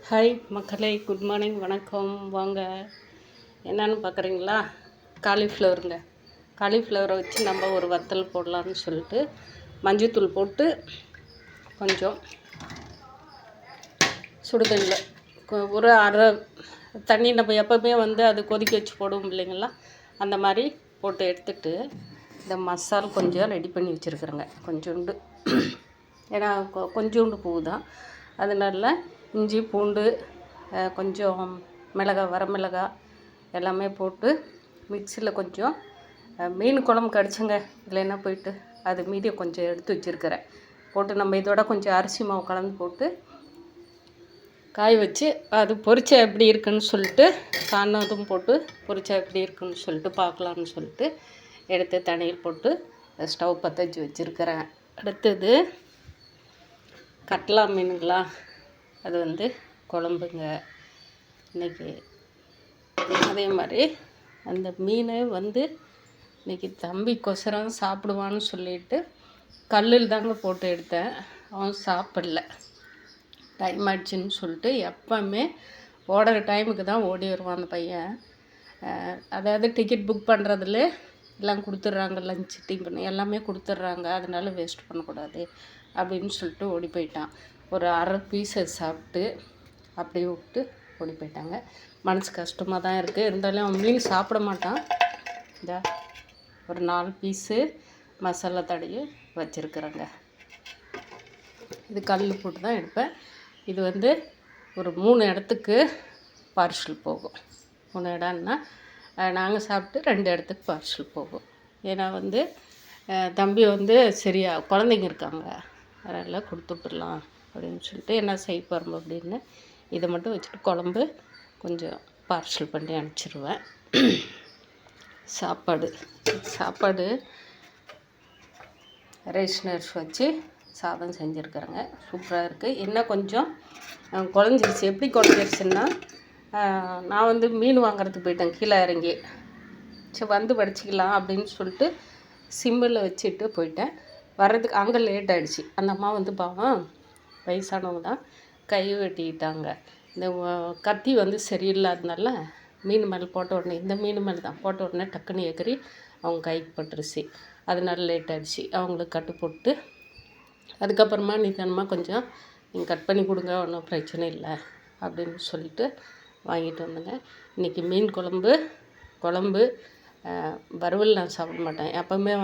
Hi மக்களே, good morning, வணக்கம். வாங்க, என்னன்னு பார்க்குறீங்களா? காலிஃப்ளவருங்க. காலிஃப்ளவரை வச்சு நம்ம ஒரு வத்தல் போடலான்னு சொல்லிட்டு மஞ்சத்தூள் போட்டு கொஞ்சம் சுடுதண்ணில் ஒரு அரை தண்ணி நம்ம எப்போவுமே அது கொதிக்க வச்சு போடுவோம் இல்லைங்களா, அந்த மாதிரி போட்டு எடுத்துட்டு இந்த மசால் கொஞ்சம் ரெடி பண்ணி வச்சுருக்குறேங்க. கொஞ்சோண்டு, ஏன்னா கொஞ்சோண்டு பூ தான், அதனால இஞ்சி பூண்டு கொஞ்சம் மிளகாய், வரமிளகாய் எல்லாமே போட்டு மிக்சியில் கொஞ்சம் மீன் குழம்பு கடிச்சுங்க இல்லைன்னா போயிட்டு அது மீதியை கொஞ்சம் எடுத்து வச்சுருக்கிறேன். போட்டு நம்ம இதோட கொஞ்சம் அரிசி மாவு கலந்து போட்டு காய வச்சு அது பொரிச்சா எப்படி இருக்குன்னு சொல்லிட்டு காணதும் போட்டு பொரிச்சா எப்படி இருக்குன்னு சொல்லிட்டு பார்க்கலான்னு சொல்லிட்டு எடுத்து தண்ணியில் போட்டு ஸ்டவ் பற்ற வச்சு வச்சுருக்கிறேன். அடுத்தது கட்லா மீனுங்களா, அது குழம்புங்க இன்றைக்கி. அதே மாதிரி அந்த மீன் இன்றைக்கி தம்பிக்கொசரம் சாப்பிடுவான்னு சொல்லிட்டு கல்லில் தாங்க போட்டு எடுத்தேன். அவன் சாப்பிடல, டைம் ஆயிடுச்சுன்னு சொல்லிட்டு. எப்போவுமே ஓடுற டைமுக்கு தான் ஓடி வருவான் அந்த பையன். அதாவது டிக்கெட் புக் பண்ணுறதுல எல்லாம் கொடுத்துட்றாங்க, லஞ்ச் டிஃபன் எல்லாமே கொடுத்துட்றாங்க, அதனால வேஸ்ட் பண்ணக்கூடாது அப்படின்னு சொல்லிட்டு ஓடி போயிட்டான். ஒரு அரை பீஸை சாப்பிட்டு அப்படியே விட்டு ஓடி போயிட்டாங்க. மனசு கஷ்டமாக தான் இருக்குது, இருந்தாலும் அவன் மீன் சாப்பிட மாட்டான். இந்த ஒரு 4 பீஸு மசாலா தடவி வச்சுருக்குறேங்க. இது கல் போட்டு தான் எடுப்பேன். இது ஒரு 3 இடத்துக்கு பார்சல் போகும். 3 இடம்னா நாங்கள் சாப்பிட்டு 2 இடத்துக்கு பார்சல் போகும். ஏன்னா தம்பி சரியா குழந்தைங்க இருக்காங்க, அதெல்லாம் கொடுத்துட்றலாம் அப்படின்னு சொல்லிட்டு என்ன செய்ய போகிறோம் அப்படின்னு இதை மட்டும் வச்சுட்டு குழம்பு கொஞ்சம் பார்சல் பண்ணி அனுப்பிச்சிடுவேன். சாப்பாடு ரேஷன் அரிசி வச்சு சாதம் செஞ்சுருக்குறேங்க. சூப்பராக இருக்குது. என்ன கொஞ்சம் குழஞ்சிருச்சு. எப்படி குழஞ்சிருச்சுன்னா, நான் மீன் வாங்குறதுக்கு போயிட்டேன் கீழே இறங்கி. சரி வடிச்சிக்கலாம் அப்படின்னு சொல்லிட்டு சிம்மில் வச்சுட்டு போயிட்டேன். வர்றதுக்கு அங்கே லேட் ஆகிடுச்சு. அந்த அம்மா பாவம் வயசானவங்க தான், கை வெட்டிக்கிட்டாங்க. இந்த கத்தி சரியில்லாதனால மீன் மேலே போட்ட உடனே, இந்த மீன் மேலே தான் போட்ட உடனே டக்குன்னு எகிறி அவங்க கைக்கு பட்டுருச்சு. அதனால லேட் ஆகிடுச்சு. அவங்களுக்கு கட்டு போட்டு அதுக்கப்புறமா நிதானமாக கொஞ்சம் நீங்கள் கட் பண்ணி கொடுங்க, ஒன்றும் பிரச்சனை இல்லை அப்படின்னு சொல்லிட்டு வாங்கிட்டு வந்தேங்க. இன்றைக்கி மீன் குழம்பு வறுவல் நான் சாப்பிட மாட்டேன். எப்போவுமே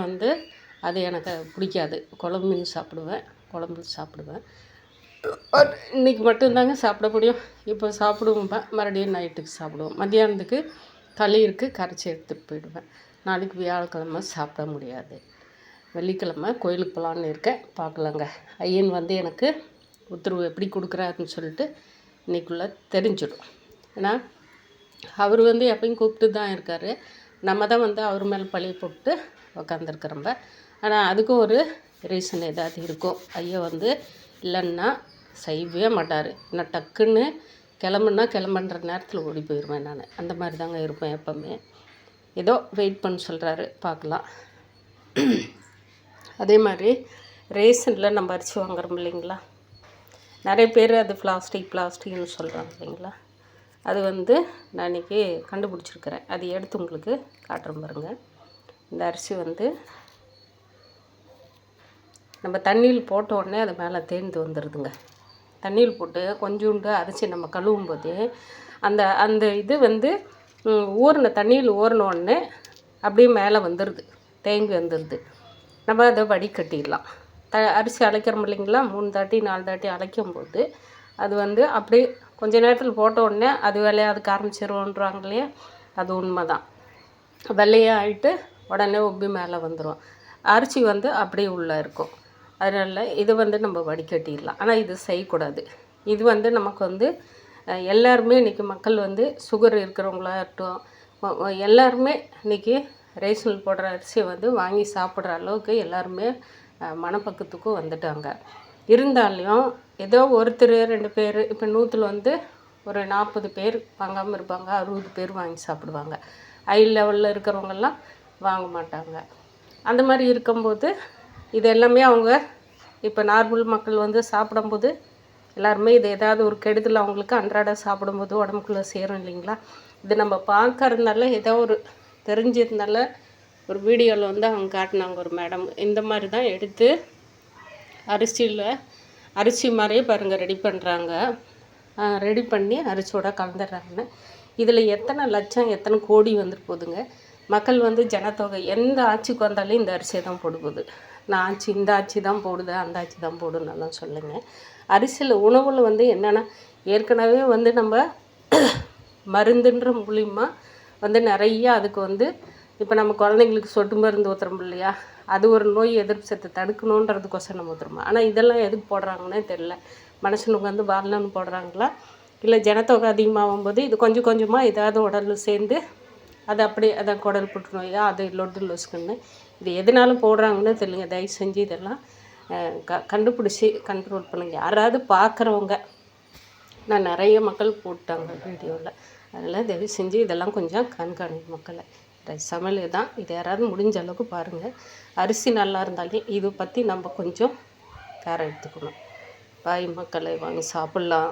அது எனக்கு பிடிக்காது. குழம்பு மீன் சாப்பிடுவேன், குழம்பு சாப்பிடுவேன். இன்றைக்கி மட்டும்தாங்க சாப்பிட முடியும். இப்போ சாப்பிடுவோம், மறுபடியும் நைட்டுக்கு சாப்பிடுவோம். மத்தியானத்துக்கு களி இருக்குது, கரைச்சி எடுத்துகிட்டு போயிடுவேன். நாளைக்கு வியாழக்கிழமை சாப்பிட முடியாது. வெள்ளிக்கிழமை கோயிலுக்கு போகலான்னு இருக்கேன், பார்க்கலாங்க. ஐயன் எனக்கு உத்தரவு எப்படி கொடுக்குறாருன்னு சொல்லிட்டு இன்றைக்குள்ளே தெரிஞ்சிடும். ஏன்னா அவர் எப்பயும் கூப்பிட்டு தான் இருக்கார். நம்ம தான் அவர் மேலே பழிய போட்டு உக்காந்துருக்குறம்ப. ஆனால் அதுக்கும் ஒரு ரீசன் ஏதாவது இருக்கும். ஐயா இல்லைன்னா செய்யவே மாட்டார். நான் டக்குன்னு கிளம்புன்ற நேரத்தில் ஓடி போயிடுவேன். நான் அந்த மாதிரி தாங்க இருப்பேன் எப்போவுமே. ஏதோ வெயிட் பண்ண சொல்கிறாரு, பார்க்கலாம். அதே மாதிரி ரேஷனில் நம்ம அரிசி வாங்குறோம் இல்லைங்களா, நிறைய பேர் அது பிளாஸ்டிக்னு சொல்கிறாங்க இல்லைங்களா. அது நான் இன்றைக்கி கண்டுபிடிச்சிருக்கிறேன். அது எடுத்து உங்களுக்கு காட்டுறேன் பாருங்கள். இந்த அரிசி நம்ம தண்ணியில் போட்ட உடனே அது மேலே தேர்ந்து வந்துடுதுங்க. தண்ணியில் போட்டு கொஞ்சோண்டு அரிசி நம்ம கழுவும் போது அந்த இது ஊறின தண்ணியில் ஊறின உடனே அப்படியே மேலே வந்துடுது, தேங்கி வந்துடுது. நம்ம அதை வடிகட்டிடலாம். அரிசி அரைக்கிறோம் இல்லைங்களா, 3 தாட்டி 4 தாட்டி அரைக்கும் போது அது அப்படியே கொஞ்ச நேரத்தில் போட்ட உடனே அது வெள்ளையாதுக்கு ஆரம்பிச்சிருவோன்றாங்க இல்லையா, அது உண்மை தான். வெள்ளையாக ஆகிட்டு உடனே உப்பி மேலே வந்துடும். அரிசி அப்படியே உள்ளே இருக்கும். அதனால் இது நம்ம வடிகட்டிடலாம். ஆனால் இது செய்யக்கூடாது. இது நமக்கு எல்லாருமே இன்றைக்கி மக்கள் சுகர் இருக்கிறவங்களாகட்டும், எல்லாருமே இன்றைக்கி ரேஷனில் போடுற அரிசியை வாங்கி சாப்பிட்ற அளவுக்கு எல்லாருமே மனப்பக்கத்துக்கும் வந்துட்டாங்க. இருந்தாலும் ஏதோ ஒருத்தர் 2 பேர், இப்போ 100ல் ஒரு 40 பேர் வாங்காமல் இருப்பாங்க, 60 பேர் வாங்கி சாப்பிடுவாங்க. ஹை லெவலில் இருக்கிறவங்கெல்லாம் வாங்க மாட்டாங்க. அந்த மாதிரி இருக்கும்போது இது எல்லாமே அவங்க இப்போ நார்மல் மக்கள் சாப்பிடும்போது எல்லாருமே இது ஏதாவது ஒரு கெடுதல் அவங்களுக்கு அன்றாட சாப்பிடும்போது உடம்புக்குள்ளே சேரும் இல்லைங்களா. இது நம்ம பார்க்கறதுனால ஏதோ ஒரு தெரிஞ்சதுனால ஒரு வீடியோவில் வந்து அவங்க காட்டினாங்க ஒரு மேடம். இந்த மாதிரி தான் எடுத்து அரிசி மாதிரியே பாருங்கள் ரெடி பண்ணுறாங்க. ரெடி பண்ணி அரிசியோட கலந்துடுறாங்கன்னு. இதில் எத்தனை லட்சம் எத்தனை கோடி வந்துட்டு போகுதுங்க. மக்கள் வந்து ஜனத்தொகை எந்த ஆட்சிக்கு வந்தாலும் இந்த அரிசியை தான் போடுது. நான் ஆட்சி இந்த ஆட்சி தான் போடுது அந்த ஆட்சி தான் போடுன்னெல்லாம் சொல்லுங்க. அரிசியில் உணவில் வந்து என்னென்னா ஏற்கனவே வந்து நம்ம மருந்துன்ற மூலிமா வந்து நிறைய அதுக்கு வந்து இப்போ நம்ம குழந்தைங்களுக்கு சொட்டு மருந்து ஊற்றுறோம் இல்லையா, அது ஒரு நோய் எதிர்ப்பு சத்தை தடுக்கணுன்றதுக்கோசரம் நம்ம ஊற்றுறோமா. ஆனால் இதெல்லாம் எதுக்கு போடுறாங்கன்னே தெரில. மனுஷனுக்கு வந்து வாழணும்னு போடுறாங்களா, இல்லை ஜனத்தொகை அதிகமாகும் போது இது கொஞ்சம் கொஞ்சமாக ஏதாவது உடலில் சேர்ந்து அது அப்படியே அதான் குடல் புற்றுநோயா அது லொட்டு லொசுக்குன்னு இது எதனாலும் போடுறாங்கன்னு தெரியல. தயவு செஞ்சு இதெல்லாம் கண்டுபிடிச்சி கண்ட்ரோல் பண்ணுங்க. யாராவது பார்க்குறவங்க, நான் நிறைய மக்கள் போட்டாங்க வீடியோவில், அதனால் தயவு செஞ்சு இதெல்லாம் கொஞ்சம் கண்காணி மக்களை. சமையல் தான் இது, யாராவது முடிஞ்ச அளவுக்கு பாருங்கள். அரிசி நல்லா இருந்தாலே இதை பற்றி நம்ம கொஞ்சம் கேர் எடுத்துக்கணும். பாய் மக்களை வாங்கி சாப்பிட்லாம்.